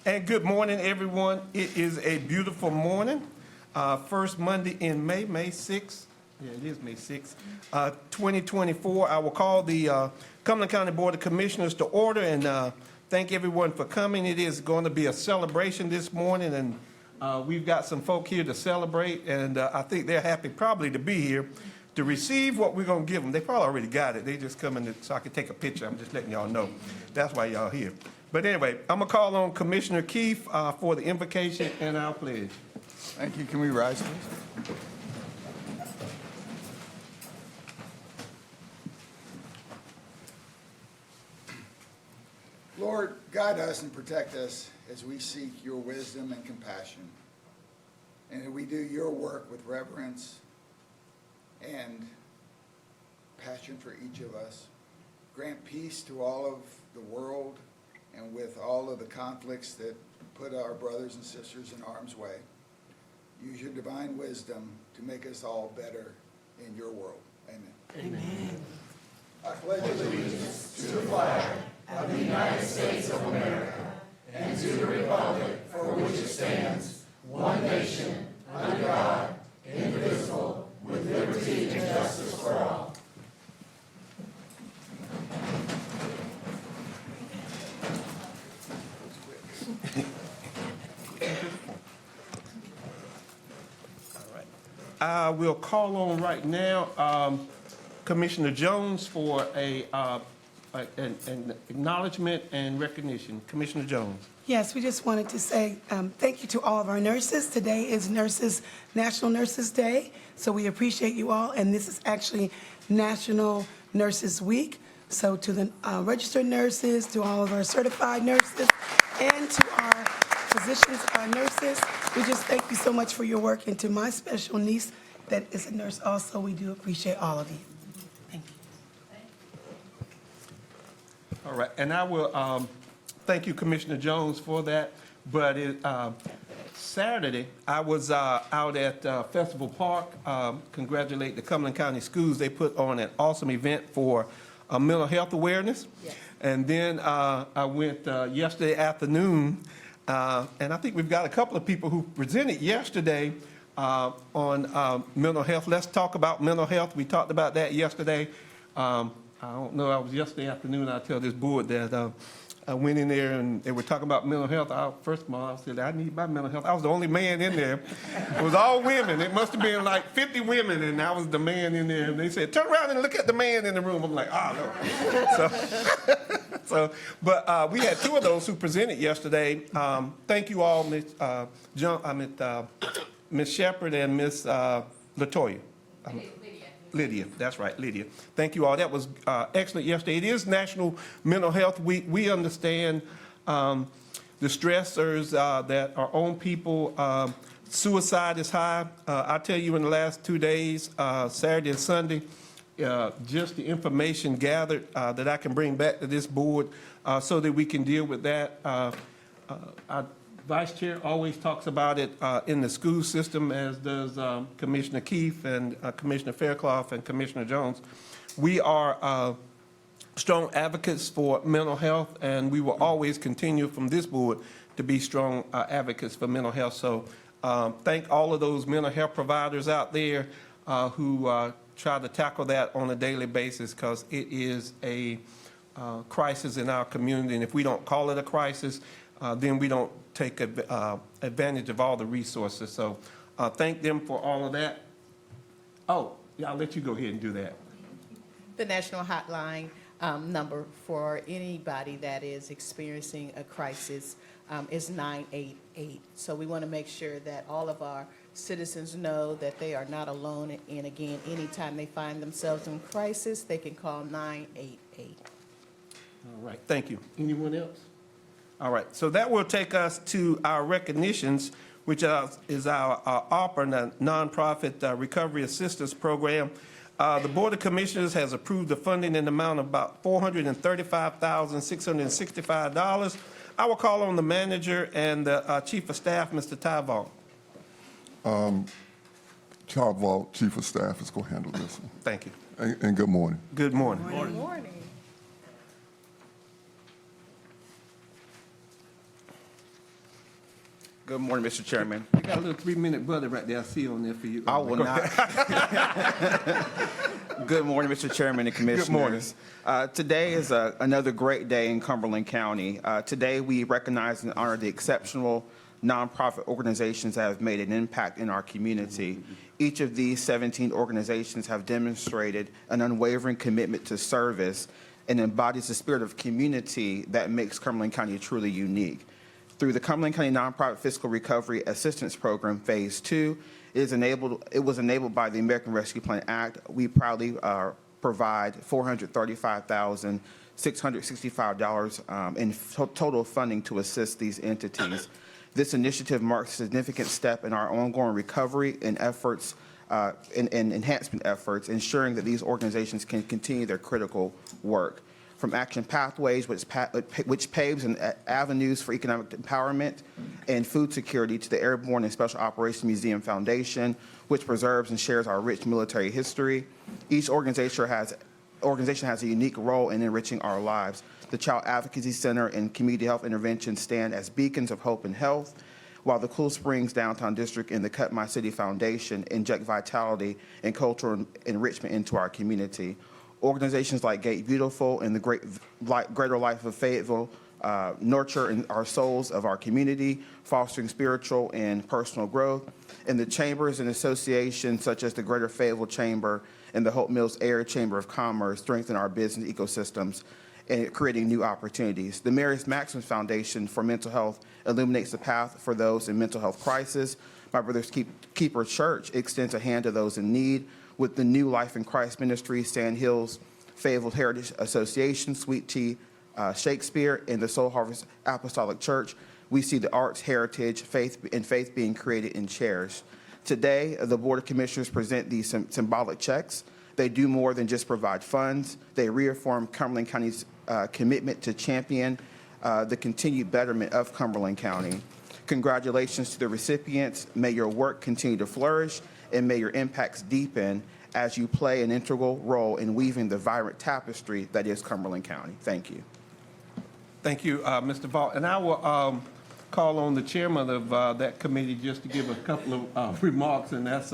And good morning, everyone. It is a beautiful morning. First Monday in May, May 6th. Yeah, it is May 6th, 2024. I will call the Cumberland County Board of Commissioners to order and thank everyone for coming. It is going to be a celebration this morning, and we've got some folk here to celebrate, and I think they're happy probably to be here to receive what we're going to give them. They probably already got it. They just coming so I can take a picture. I'm just letting y'all know. That's why y'all here. But anyway, I'm going to call on Commissioner Keefe for the invocation and our pledge. Thank you. Can we rise, please? Lord, guide us and protect us as we seek your wisdom and compassion, and that we do your work with reverence and passion for each of us. Grant peace to all of the world and with all of the conflicts that put our brothers and sisters in harm's way. Use your divine wisdom to make us all better in your world. Amen. Amen. I pledge allegiance to the flag of the United States of America and to the republic for which it stands, one nation, under God, indivisible, with liberty and justice for all. I will call on right now Commissioner Jones for an acknowledgement and recognition. Commissioner Jones. Yes, we just wanted to say thank you to all of our nurses. Today is National Nurses Day, so we appreciate you all, and this is actually National Nurses Week. So to the registered nurses, to all of our certified nurses, and to our physicians, our nurses, we just thank you so much for your work, and to my special niece that is a nurse also, we do appreciate all of you. Thank you. All right, and I will thank you, Commissioner Jones, for that. But Saturday, I was out at Festival Park. Congratulate the Cumberland County Schools. They put on an awesome event for mental health awareness. Yes. And then I went yesterday afternoon, and I think we've got a couple of people who presented yesterday on mental health. Let's talk about mental health. We talked about that yesterday. I don't know, I was yesterday afternoon, I tell this board that I went in there and they were talking about mental health. First of all, I said, I need my mental health. I was the only man in there. It was all women. It must have been like 50 women, and I was the man in there. And they said, turn around and look at the man in the room. I'm like, no. But we had two of those who presented yesterday. Thank you all, Ms. Shepherd and Ms. Latoya. Lydia, that's right, Lydia. Thank you all. That was excellent yesterday. It is National Mental Health Week. We understand the stressors that are on people. Suicide is high. I tell you, in the last 2 days, Saturday and Sunday, just the information gathered that I can bring back to this board so that we can deal with that. Our Vice Chair always talks about it in the school system, as does Commissioner Keefe and Commissioner Fairclough and Commissioner Jones. We are strong advocates for mental health, and we will always continue from this board to be strong advocates for mental health. So thank all of those mental health providers out there who try to tackle that on a daily basis, because it is a crisis in our community. And if we don't call it a crisis, then we don't take advantage of all the resources. So thank them for all of that. Oh, yeah, I'll let you go ahead and do that. The national hotline number for anybody that is experiencing a crisis is 988. So we want to make sure that all of our citizens know that they are not alone. And again, anytime they find themselves in crisis, they can call 988. All right, thank you. Anyone else? All right, so that will take us to our recognitions, which is our ARPA, the Nonprofit Recovery Assistance Program. The Board of Commissioners has approved the funding in the amount of about $435,665. I will call on the manager and the Chief of Staff, Mr. Tyvall. Tyvall, Chief of Staff, is going to handle this one. Thank you. And good morning. Good morning. Good morning. Good morning, Mr. Chairman. You got a little 3-minute brother right there. I see on there for you. I will not. Good morning, Mr. Chairman and Commissioners. Good morning. Today is another great day in Cumberland County. Today we recognize and honor the exceptional nonprofit organizations that have made an impact in our community. Each of these 17 organizations have demonstrated an unwavering commitment to service and embodies the spirit of community that makes Cumberland County truly unique. Through the Cumberland County Nonprofit Fiscal Recovery Assistance Program Phase 2, it was enabled by the American Rescue Plan Act. We proudly provide $435,665 in total funding to assist these entities. This initiative marks a significant step in our ongoing recovery and efforts, and enhancement efforts, ensuring that these organizations can continue their critical work. From Action Pathways, which paves avenues for economic empowerment and food security, to the Airborne and Special Operations Museum Foundation, which preserves and shares our rich military history. Each organization has a unique role in enriching our lives. The Child Advocacy Center and Community Health Intervention stand as beacons of hope and health, while the Cool Springs Downtown District and the Cut My City Foundation inject vitality and cultural enrichment into our community. Organizations like Gate Beautiful and the Greater Life of Fayetteville nurture in our souls of our community, fostering spiritual and personal growth. And the chambers and associations such as the Greater Fayetteville Chamber and the Hope Mills Area Chamber of Commerce strengthen our business ecosystems and creating new opportunities. The Marius Maximus Foundation for Mental Health illuminates the path for those in mental health crisis. My Brother's Keeper Church extends a hand to those in need, with the New Life in Christ Ministry, Sand Hills Fayetteville Heritage Association, Sweet Tea Shakespeare, and the Soul Harvest Apostolic Church. We see the arts, heritage, faith being created and cherished. Today, the Board of Commissioners present these symbolic checks. They do more than just provide funds. They reaffirm Cumberland County's commitment to champion the continued betterment of Cumberland County. Congratulations to the recipients. May your work continue to flourish, and may your impacts deepen as you play an integral role in weaving the vibrant tapestry that is Cumberland County. Thank you. Thank you, Mr. Vaught. And I will call on the chairman of that committee just to give a couple of remarks, and that's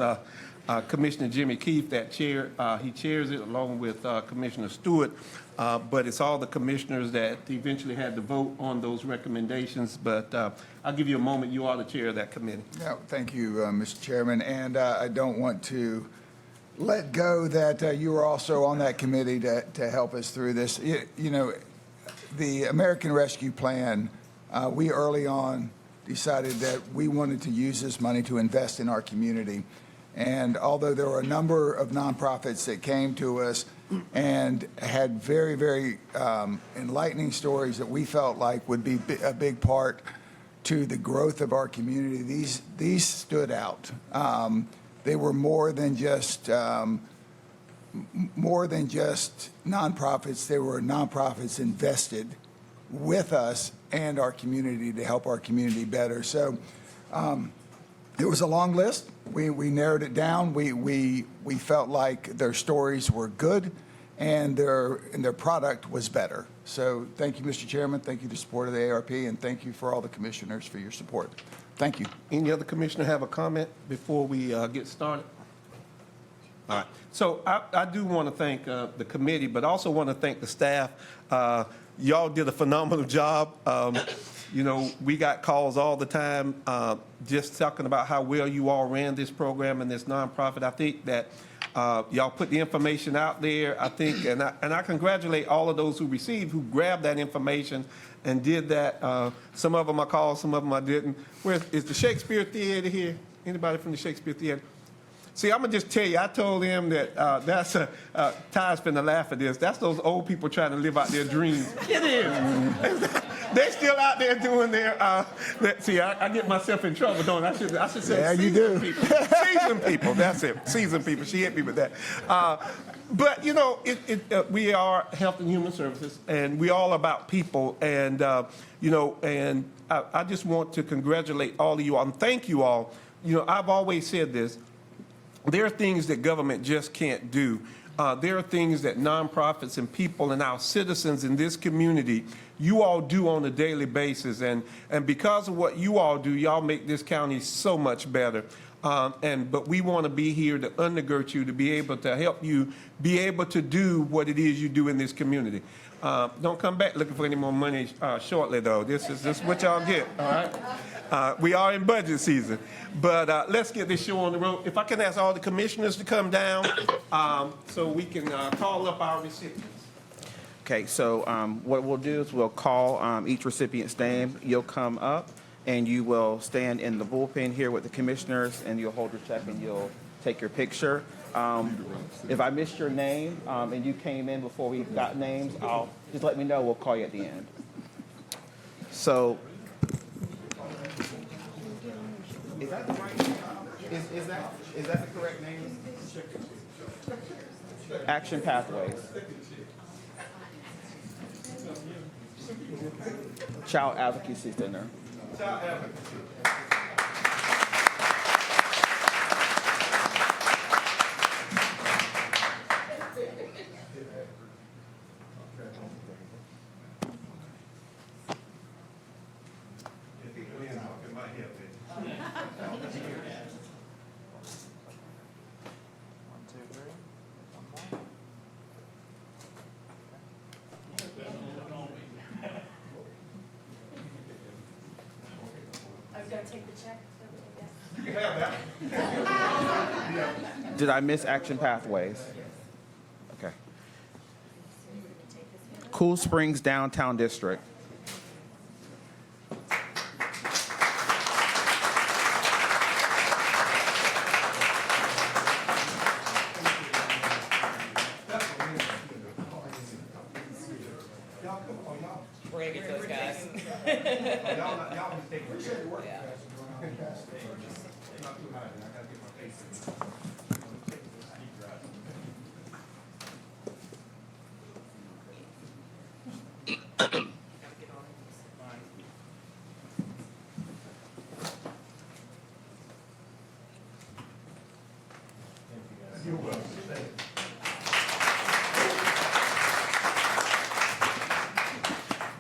Commissioner Jimmy Keefe. He chairs it along with Commissioner Stewart, but it's all the commissioners that eventually had to vote on those recommendations. But I'll give you a moment. You are the chair of that committee. Yeah, thank you, Mr. Chairman. And I don't want to let go that you were also on that committee to help us through this. You know, the American Rescue Plan, we early on decided that we wanted to use this money to invest in our community. And although there were a number of nonprofits that came to us and had very, very enlightening stories that we felt like would be a big part to the growth of our community, these stood out. They were more than just nonprofits. They were nonprofits invested with us and our community to help our community better. So it was a long list. We narrowed it down. We felt like their stories were good and their product was better. So thank you, Mr. Chairman. Thank you for the support of the ARP, and thank you for all the commissioners for your support. Thank you. Any other commissioner have a comment before we get started? All right. So I do want to thank the committee, but also want to thank the staff. Y'all did a phenomenal job. You know, we got calls all the time just talking about how well you all ran this program and this nonprofit. I think that y'all put the information out there. I think, and I congratulate all of those who who grabbed that information and did that. Some of them I called, some of them I didn't. Where is the Shakespeare Theater here? Anybody from the Shakespeare Theater? See, I'm gonna just tell you, I told them that Ty's finna laugh at this. That's those old people trying to live out their dreams. It is. They're still out there doing their, see, I get myself in trouble, don't I? I should say seasoned people. Seasoned people, that's it. Seasoned people, she hit me with that. But, you know, we are Health and Human Services, and we're all about people. And, you know, and I just want to congratulate all of you all and thank you all. You know, I've always said this. There are things that government just can't do. There are things that nonprofits and people and our citizens in this community, you all do on a daily basis. And because of what you all do, y'all make this county so much better. But we want to be here to undergird you, to be able to help you be able to do what it is you do in this community. Don't come back looking for any more money shortly, though. This is what y'all get, all right? We are in budget season. But let's get this show on the road. If I can ask all the commissioners to come down so we can call up our recipients. Okay, so what we'll do is we'll call each recipient's name. You'll come up and you will stand in the bullpen here with the commissioners, and you'll hold your check and you'll take your picture. If I missed your name and you came in before we got names, just let me know. We'll call you at the end. So, is that the right name? Is that the correct name? Action Pathways. Child Advocacy Center. Did I miss Action Pathways? Okay. Cool Springs Downtown District. We're gonna get those guys.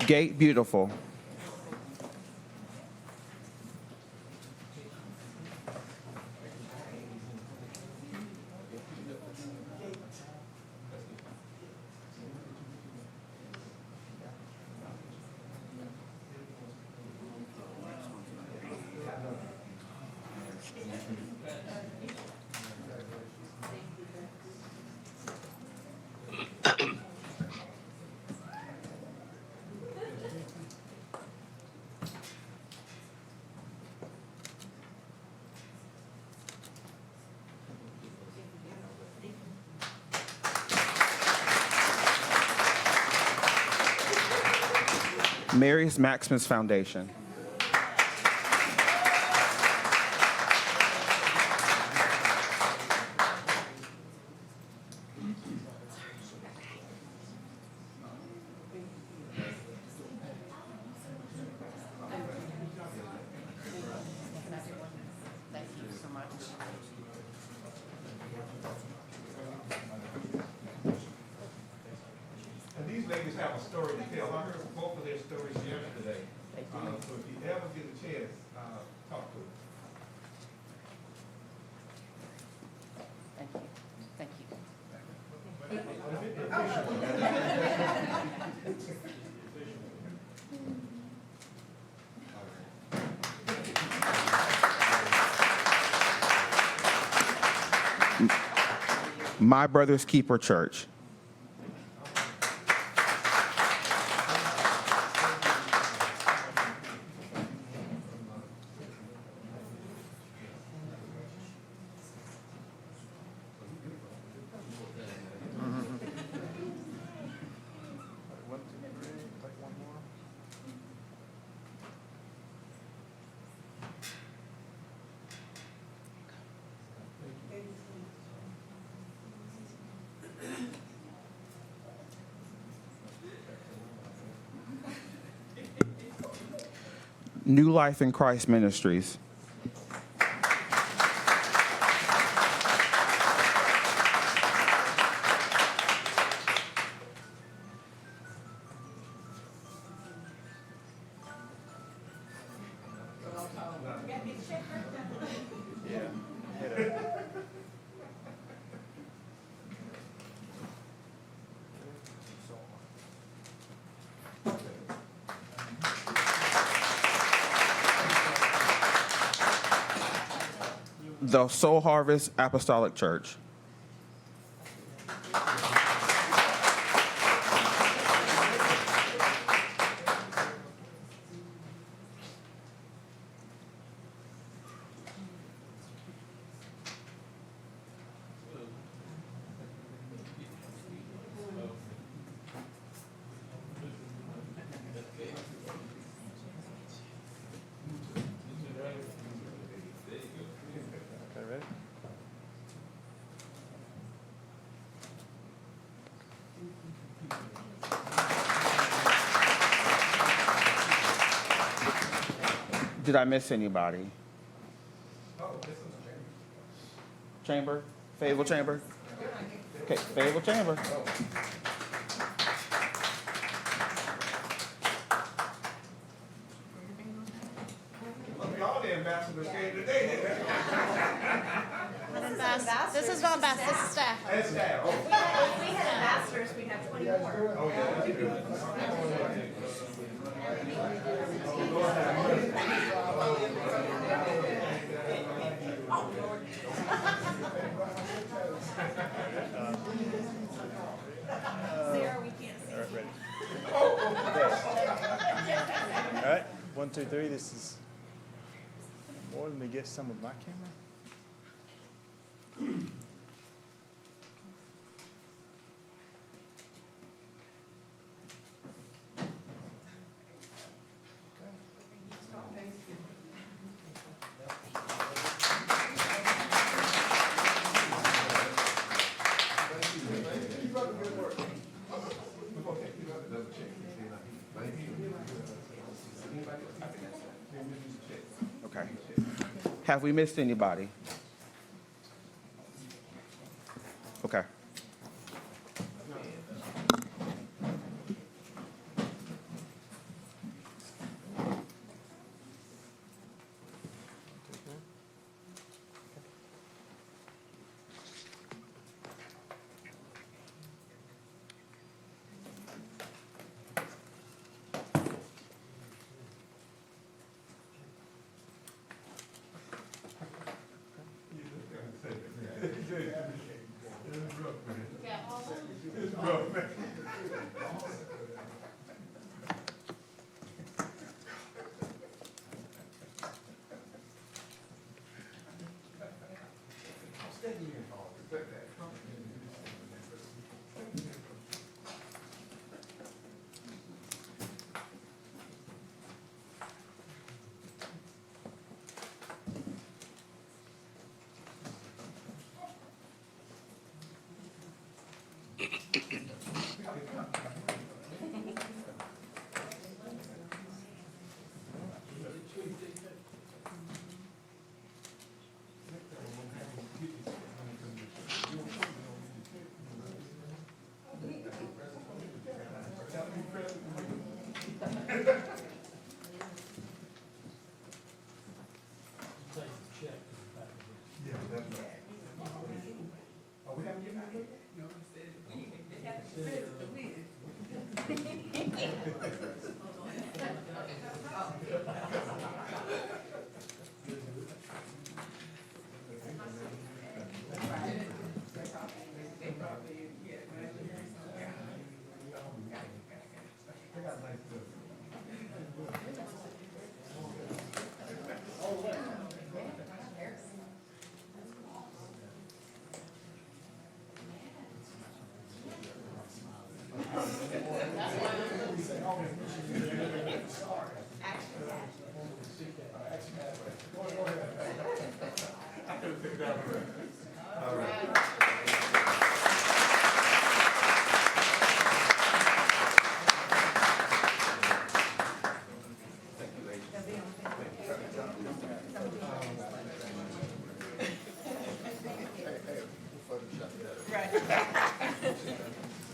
Gate Beautiful. Mary's Maximus Foundation. Thank you so much. And these ladies have a story to tell. I heard both of their stories yesterday. So if you ever get a chance, talk to them. Thank you. Thank you. My Brother's Keeper Church. New Life in Christ Ministries. The Soul Harvest Apostolic Church. Did I miss anybody? Chamber? Fayetteville Chamber? Okay, Fayetteville Chamber. All the ambassadors came today. This is not ambassadors, this is staff. That's that. Oh. If we had ambassadors, we'd have 20 more. Sarah, we can't see. All right, ready. All right, 1, 2, 3. This is more. Let me get some of my camera. Okay. Have we missed anybody? Okay.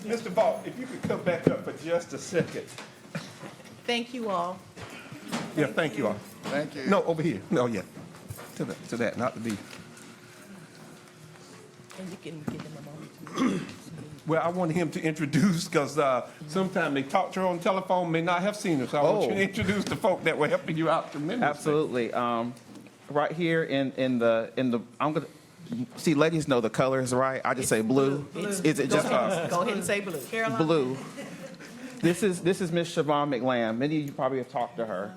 Mr. Vaught, if you could come back up for just a second. Thank you all. Yeah, thank you all. Thank you. No, over here. No, yeah. to that, not to be. And you can give them a moment. Well, I wanted him to introduce, because sometimes they talk to her on the telephone, may not have seen her. So I want you to Oh. introduce the folk that were helping you out tremendously. Absolutely. Right here in the, I'm gonna, see, ladies know the colors, right? I just say blue. Is it just us? Go ahead and say blue. Blue. This is Miss Siobhan McLam. Many of you probably have talked to her.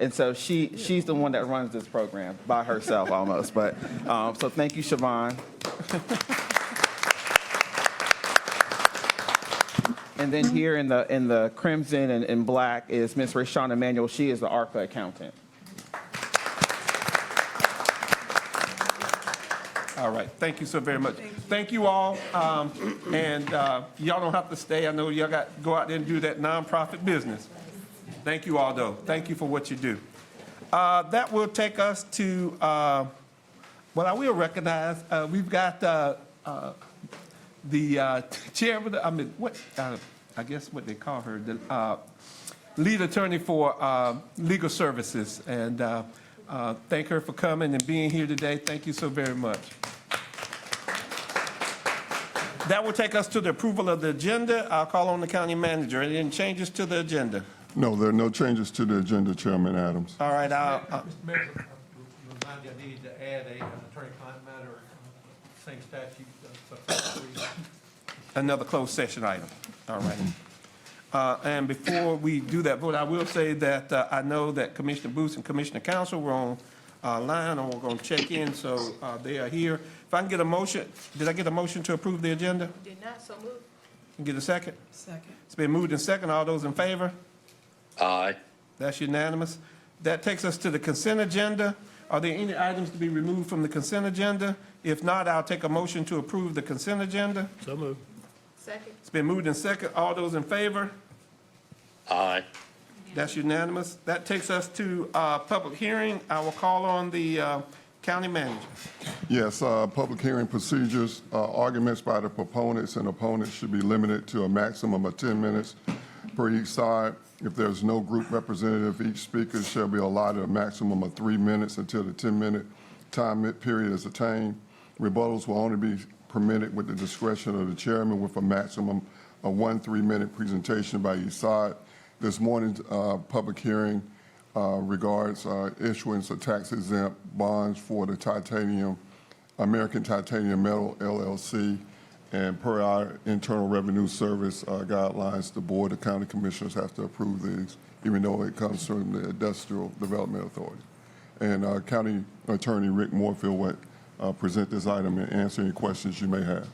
And so she's the one that runs this program by herself almost. But, so thank you, Siobhan. And then here in the crimson and black is Miss Rayshana Emanuel. She is the ARPA accountant. All right, thank you so very much. Thank you all, and y'all don't have to stay. I know y'all got to go out there and do that nonprofit business. Thank you all, though. Thank you for what you do. That will take us to, well, I will recognize, we've got the chairman, I guess what they call her, the lead attorney for legal services, and thank her for coming and being here today. Thank you so very much. That will take us to the approval of the agenda. I'll call on the county manager. Any changes to the agenda? No, there are no changes to the agenda, Chairman Adams. All right, Mr. Mayor, remind you, I need to add an attorney-client matter, same statute, subsection 3. another closed session item. All right. And before we do that vote, I will say that I know that Commissioner Booth and Commissioner Council were on line, and we're going to check in, so they are here. If I can get a motion, did I get a motion to approve the agenda? Did not, so move. Can get a second? Second. It's been moved and second. All those in favor? Aye. That's unanimous. That takes us to the consent agenda. Are there any items to be removed from the consent agenda? If not, I'll take a motion to approve the consent agenda. So moved. Second. It's been moved and second. All those in favor? Aye. That's unanimous. That takes us to public hearing. I will call on the county manager. Yes, public hearing procedures, arguments by the proponents and opponents should be limited to a maximum of 10 minutes per each side. If there's no group representative, each speaker shall be allotted a maximum of 3 minutes until the 10-minute time period is attained. Rebuttals will only be permitted with the discretion of the chairman with a maximum of 1 3-minute presentation by each side. This morning's public hearing regards issuance of tax-exempt bonds for the American Titanium Metal LLC, and per our Internal Revenue Service guidelines, the Board of County Commissioners have to approve these, even though it comes from the Industrial Development Authority. And County Attorney Rick Moorfield will present this item and answer any questions you may have.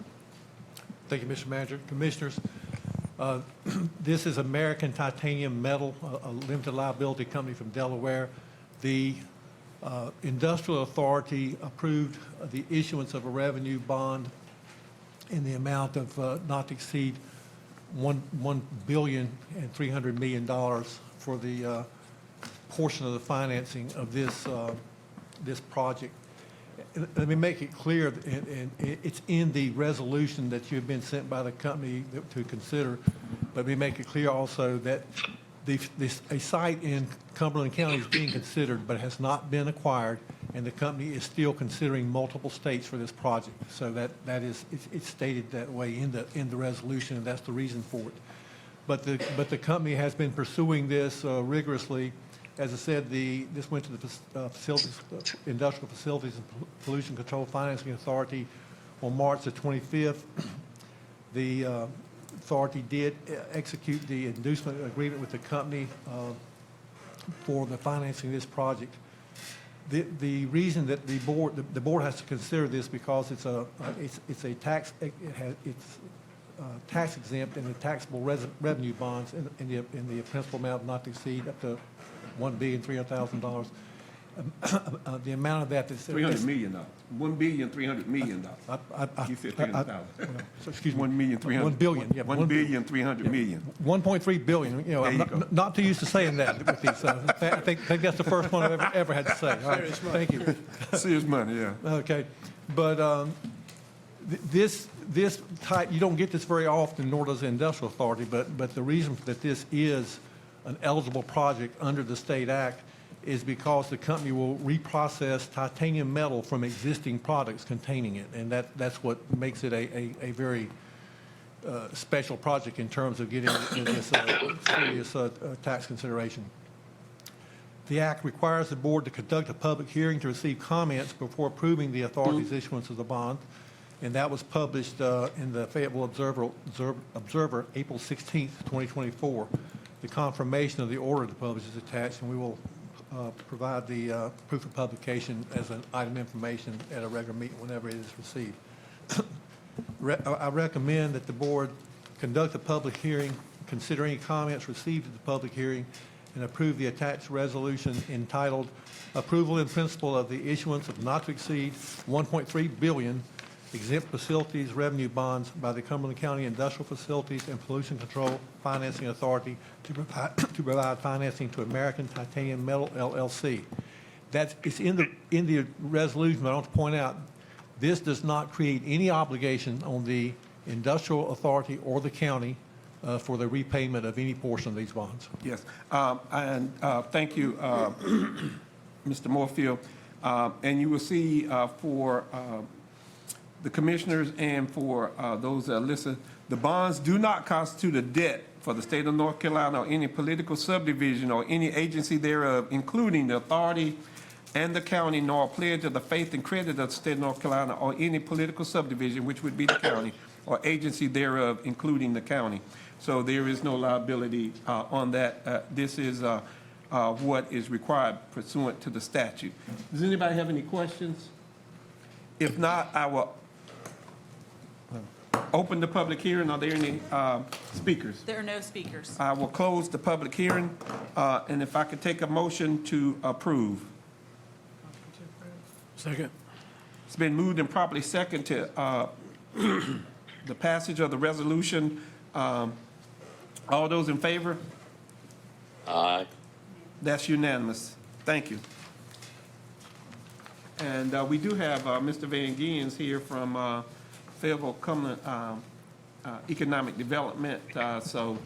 Thank you, Mr. Manager. Commissioners, this is American Titanium Metal, a limited liability company from Delaware. The Industrial Authority approved the issuance of a revenue bond in the amount of not to exceed $1.3 billion for the portion of the financing of this project. Let me make it clear, and it's in the resolution that you have been sent by the company to consider. Let me make it clear also that a site in Cumberland County is being considered but has not been acquired, and the company is still considering multiple states for this project. So that is, it's stated that way in the resolution, and that's the reason for it. But the company has been pursuing this rigorously. As I said, this went to the Industrial Facilities and Pollution Control Financing Authority on March the 25th. The authority did execute the inducement agreement with the company for the financing of this project. The reason that the board has to consider this because it's tax exempt and the taxable revenue bonds in the principal amount not to exceed up to $1,300,000. The amount of that is $300 million. $1.3 billion. You said 300,000. So, excuse me. 1,300,000. 1 billion. Yeah, 1,300 million. 1.3 billion. You know, There I'm you go. not too used to saying that with these. I think that's the first one I've ever had to say. All right. Thank you. Serious money, yeah. Okay, but this type, you don't get this very often, nor does the Industrial Authority, but the reason that this is an eligible project under the state act is because the company will reprocess titanium metal from existing products containing it, and that's what makes it a very special project in terms of getting this serious tax consideration. The act requires the board to conduct a public hearing to receive comments before approving the authority's issuance of the bond, and that was published in the Fayetteville Observer April 16th, 2024. The confirmation of the order to publish is attached, and we will provide the proof of publication as an item of information at a regular meeting whenever it is received. I recommend that the board conduct a public hearing, consider any comments received at the public hearing, and approve the attached resolution entitled Approval in Principle of the Issuance of Not to Exceed $1.3 billion Exempt Facilities Revenue Bonds by the Cumberland County Industrial Facilities and Pollution Control Financing Authority to provide financing to American Titanium Metal LLC. It's in the resolution, but I want to point out, this does not create any obligation on the industrial authority or the county for the repayment of any portion of these bonds. Yes, and thank you, Mr. Morefield. And you will see for the commissioners and for those that listen, the bonds do not constitute a debt for the state of North Carolina or any political subdivision or any agency thereof, including the authority and the county, nor a pledge of the faith and credit of the state of North Carolina or any political subdivision, which would be the county, or agency thereof, including the county. So there is no liability on that. This is what is required pursuant to the statute. Does anybody have any questions? If not, I will open the public hearing. Are there any speakers? There are no speakers. I will close the public hearing, and if I could take a motion to approve. Second. It's been moved and properly second to the passage of the resolution. All those in favor? Aye. That's unanimous. Thank you. And we do have Mr. Van Giens here from Fayetteville Cumberland Economic Development. So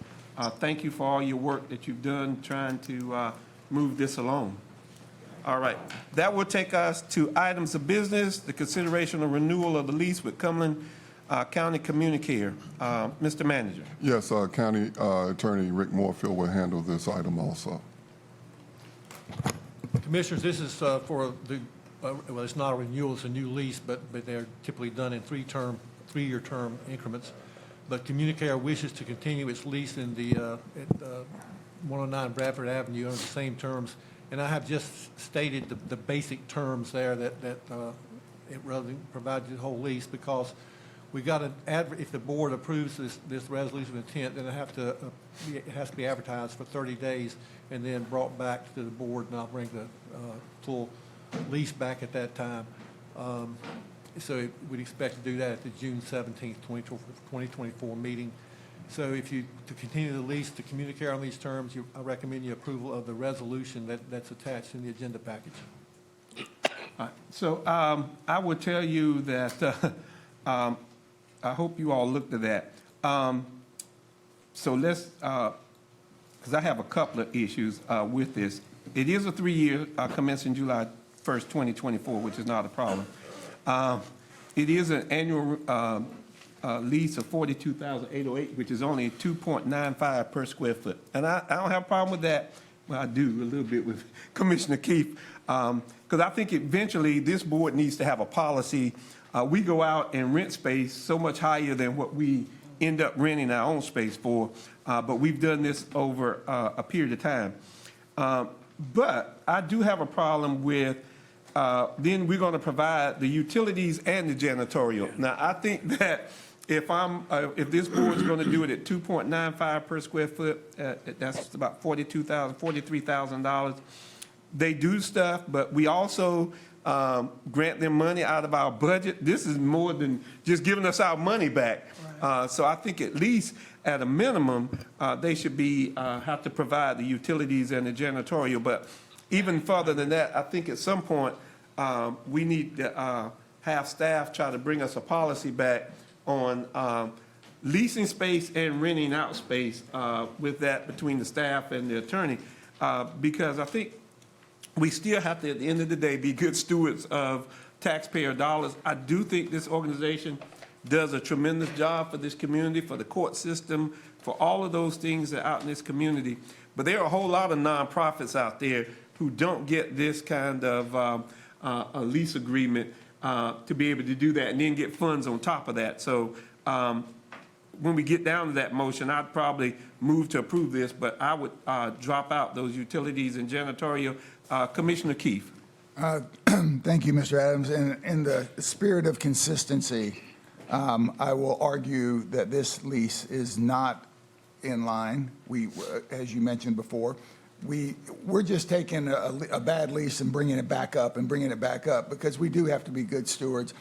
thank you for all your work that you've done trying to move this along. All right. That will take us to items of business, the consideration of renewal of the lease with Cumberland County Communicator. Mr. Manager. Yes, County Attorney Rick Morefield will handle this item also. Commissioners, this is for the, well, it's not a renewal, it's a new lease, but they're typically done in three-year term increments. But Communicator wishes to continue its lease in the at 109 Bradford Avenue under the same terms. And I have just stated the basic terms there that it really provides the whole lease, because we got an if the board approves this resolution of intent, then it has to be advertised for 30 days and then brought back to the board, and I'll bring the full lease back at that time. So we'd expect to do that at the June 17th, 2024 meeting. So to continue the lease, to communicate on these terms, I recommend your approval of the resolution that's attached in the agenda package. All right. So I would tell you that I hope you all looked at that. So let's, because I have a couple of issues with this. It is a 3-year commencing July 1st, 2024, which is not a problem. It is an annual lease of $42,808, which is only $2.95 per square foot. And I don't have a problem with that. Well, I do a little bit with Commissioner Keefe, because I think eventually this board needs to have a policy. We go out and rent space so much higher than what we end up renting our own space for, but we've done this over a period of time. But I do have a problem with then we're going to provide the utilities and the janitorial. Now, I think that if this board's going to do it at $2.95 per square foot, that's about $43,000. They do stuff, but we also grant them money out of our budget. This is more than just giving us our money back. So I think at least at a minimum, they should be have to provide the utilities and the janitorial. But even further than that, I think at some point we need to have staff try to bring us a policy back on leasing space and renting out space with that between the staff and the attorney, because I think we still have to, at the end of the day, be good stewards of taxpayer dollars. I do think this organization does a tremendous job for this community, for the court system, for all of those things that are out in this community. But there are a whole lot of nonprofits out there who don't get this kind of a lease agreement to be able to do that and then get funds on top of that. So when we get down to that motion, I'd probably move to approve this, but I would drop out those utilities and janitorial. Commissioner Keefe. Thank you, Mr. Adams. In the spirit of consistency, I will argue that this lease is not in line. As you mentioned before, we're just taking a bad lease and bringing it back up because we do have to be good stewards.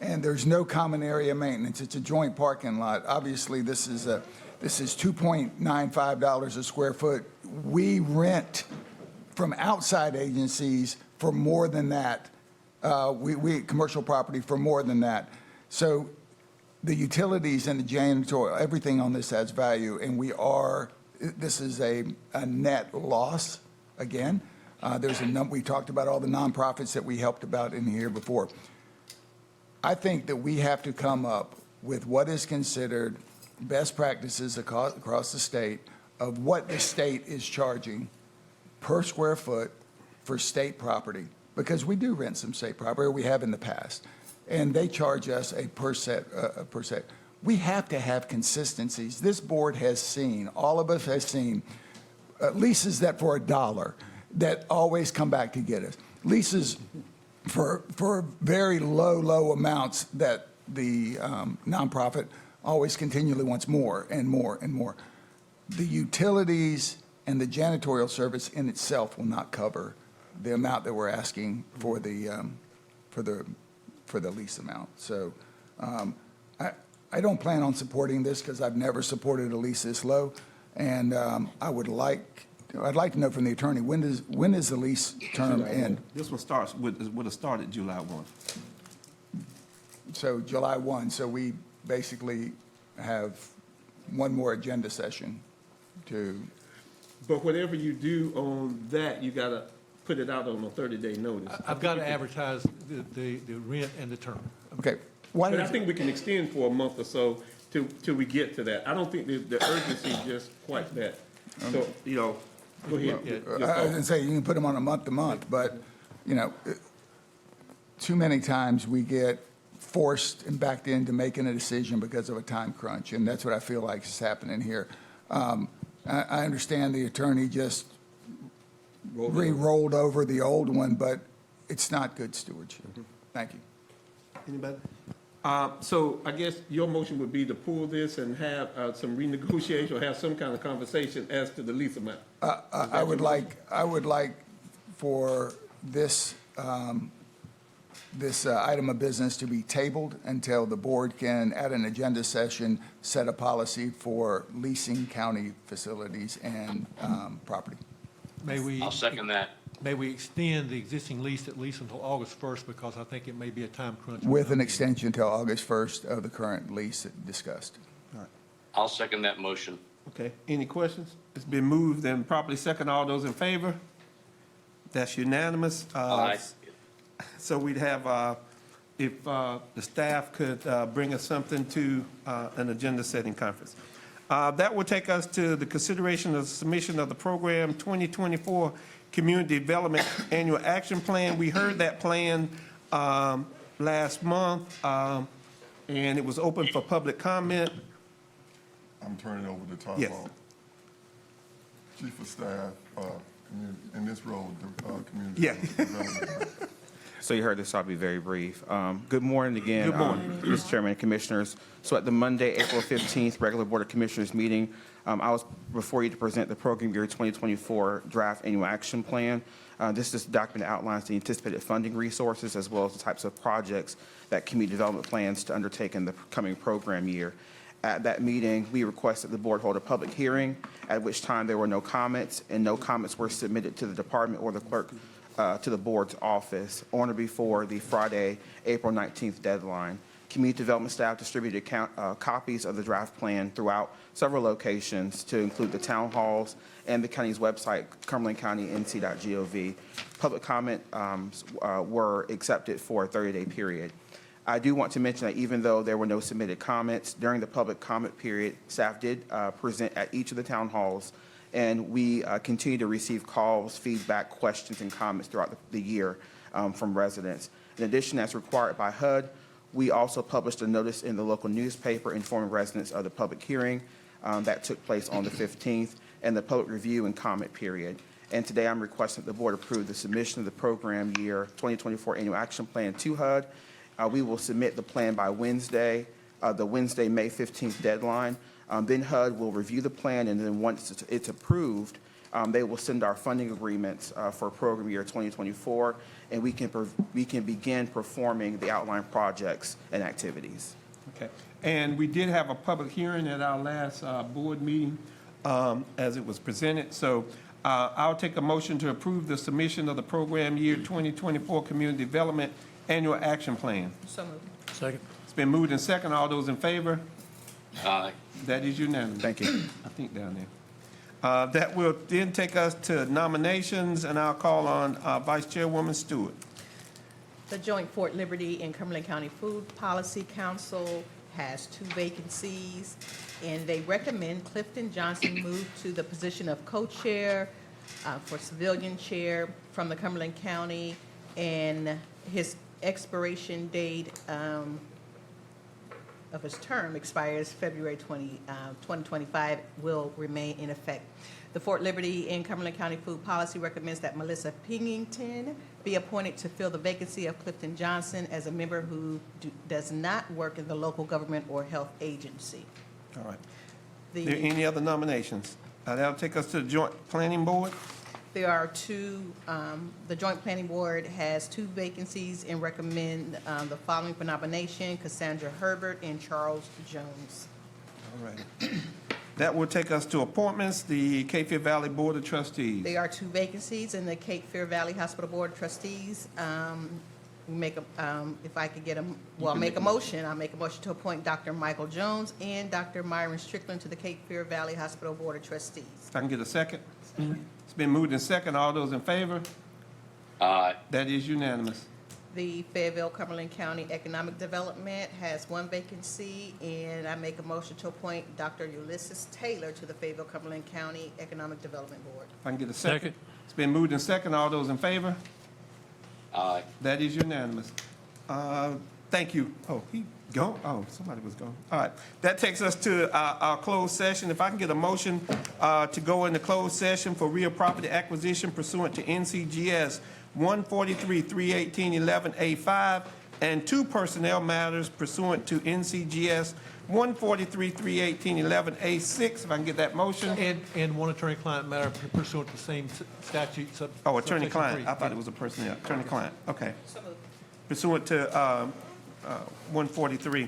And there's no common area maintenance. It's a joint parking lot. Obviously, this is $2.95 a square foot. We rent from outside agencies for more than that. We commercial property for more than that. So the utilities and the janitorial, everything on this adds value, and this is a net loss again. We talked about all the nonprofits that we helped about in here before. I think that we have to come up with what is considered best practices across the state of what the state is charging per square foot for state property, because we do rent some state property, or we have in the past, and they charge us a per set. We have to have consistencies. This board has seen, all of us has seen, leases that for $1 that always come back to get us. Leases for very low amounts that the nonprofit always continually wants more and more and more. The utilities and the janitorial service in itself will not cover the amount that we're asking for the lease amount. So I don't plan on supporting this because I've never supported a lease this low, and I'd like to know from the attorney, when does the lease term end? This one would have started July 1. So July 1, so we basically have one more agenda session to, But whatever you do on that, you got to put it out on a 30-day notice. I've got to advertise the rent and the term. okay. Why But I don't think we can extend for a month or so till we get to that. I don't think the urgency is just quite that. So, go ahead. Yeah. Your I was thought. going to say, you can put them on a month-to-month, but, too many times we get forced and backed into making a decision because of a time crunch, and that's what I feel like is happening here. I understand the attorney just re-rolled over the old one, but it's not good stewardship. Thank you. Anybody? So I guess your motion would be to pull this and have some renegotiation or have some kind of conversation as to the lease amount. I would like for this item of business to be tabled until the board can, at an agenda session, set a policy for leasing county facilities and property. I'll second that. May we extend the existing lease at least until August 1st, because I think it may be a time crunch. With an extension until August 1st of the current lease discussed. I'll second that motion. Okay, any questions? It's been moved and properly second. All those in favor? That's unanimous. Aye. So we'd have, if the staff could bring us something to an agenda-setting conference. That will take us to the consideration of submission of the program 2024 Community Development Annual Action Plan. We heard that plan last month, and it was open for public comment. I'm turning over to Todd Yes. Ball, Chief of Staff, in this role, Community Yeah. Development. So you heard this, I'll be very brief. Good morning again. Good morning. Mr. Chairman and Commissioners. So at the Monday, April 15th, regular Board of Commissioners meeting, I was before you to present the program year 2024 draft annual action plan. This document outlines the anticipated funding resources as well as the types of projects that community development plans to undertake in the coming program year. At that meeting, we requested the board hold a public hearing, at which time there were no comments, and no comments were submitted to the department or the clerk to the board's office on or before the Friday, April 19th deadline. Community development staff distributed copies of the draft plan throughout several locations to include the town halls and the county's website, cumberlandcountync.gov. Public comment were accepted for a 30-day period. I do want to mention that even though there were no submitted comments, during the public comment period, staff did present at each of the town halls, and we continue to receive calls, feedback, questions, and comments throughout the year from residents. In addition, as required by HUD, we also published a notice in the local newspaper informing residents of the public hearing that took place on the 15th and the public review and comment period. And today I'm requesting that the board approve the submission of the program year 2024 annual action plan to HUD. We will submit the plan by Wednesday, the Wednesday, May 15th deadline. Then HUD will review the plan, and then once it's approved, they will send our funding agreements for program year 2024, and we can begin performing the outlined projects and activities. Okay. And we did have a public hearing at our last board meeting as it was presented. So I'll take a motion to approve the submission of the program year 2024 Community Development Annual Action Plan. So moved. Second. It's been moved and second. All those in favor? Aye. That is unanimous. Thank you. I think down there. That will then take us to nominations, and I'll call on Vice Chairwoman Stewart. The Joint Fort Liberty and Cumberland County Food Policy Council has 2 vacancies, and they recommend Clifton Johnson move to the position of co-chair for civilian chair from the Cumberland County, and his expiration date of his term expires February 2025, will remain in effect. The Fort Liberty and Cumberland County Food Policy recommends that Melissa Pingington be appointed to fill the vacancy of Clifton Johnson as a member who does not work in the local government or health agency. All right. The- Are there any other nominations? That'll take us to the Joint Planning Board. There are 2, the Joint Planning Board has 2 vacancies and recommend the following for nomination: Cassandra Herbert and Charles Jones. All right. That will take us to appointments, the Cape Fear Valley Board of Trustees. There are 2 vacancies in the Cape Fear Valley Hospital Board of Trustees. If I could get I'll make a motion to appoint Dr. Michael Jones and Dr. Myron Strickland to the Cape Fear Valley Hospital Board of Trustees. If I can get a second? It's been moved and second. All those in favor? Aye. That is unanimous. The Fayetteville Cumberland County Economic Development has 1 vacancy, and I make a motion to appoint Dr. Ulysses Taylor to the Fayetteville Cumberland County Economic Development Board. If I can get a second? It's been moved and second. All those in favor? Aye. That is unanimous. Thank you. Oh, he gone? Oh, somebody was gone. All right. That takes us to our closed session. If I can get a motion to go into closed session for real property acquisition pursuant to NCGS 143-318-11A5 and 2 personnel matters pursuant to NCGS 143-318-11A6. If I can get that motion. And 1 attorney-client matter pursuant to the same statute. Oh, attorney-client. subsection I thought it was a personnel. Attorney-client. Okay. So moved. Pursuant to 143,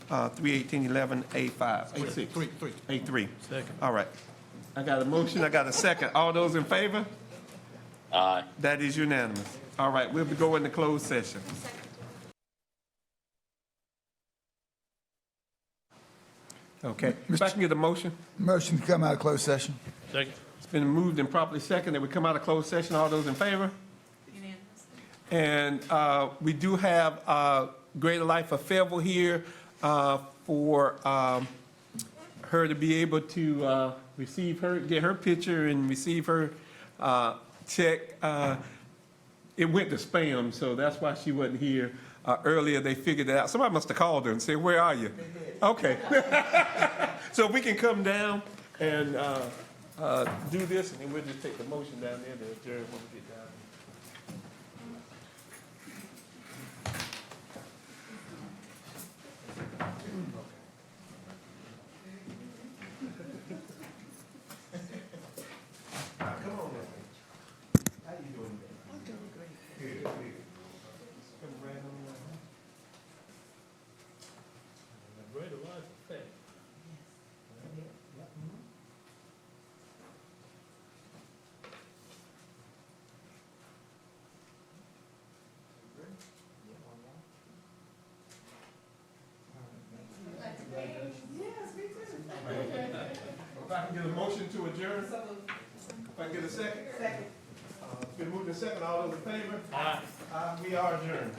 318-11A5, A6. Three. A3. Second. All right. I got a motion, I got a second. All those in favor? Aye. That is unanimous. All right, we'll be going to closed session. Okay. If I can get a motion? Motion to come out of closed session. Second. It's been moved and properly seconded that we come out of closed session. All those in favor? And we do have Greater Life of Fayetteville here for her to be able to get her picture and receive her check. It went to spam, so that's why she wasn't here earlier. They figured it out. Somebody must have called her and said, "Where are you?" Okay. So we can come down and do this, and then we'll just take the motion down there to adjourn when we get down. to adjourn? If I get a second? Second. It's been moved and second. All those in favor? Aye. We are adjourned.